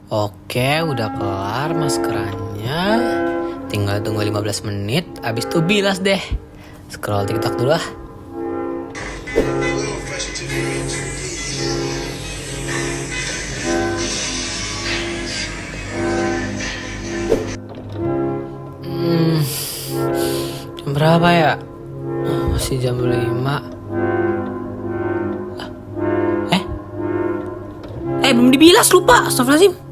Oke, udah kelar maskerannya. Tinggal tunggu 15 menit, abis itu bilas deh. Scroll TikTok dulu ah. Jam berapa ya? Masih jam 5. Belum dibilas, lupa. Astagfirullahaladzim.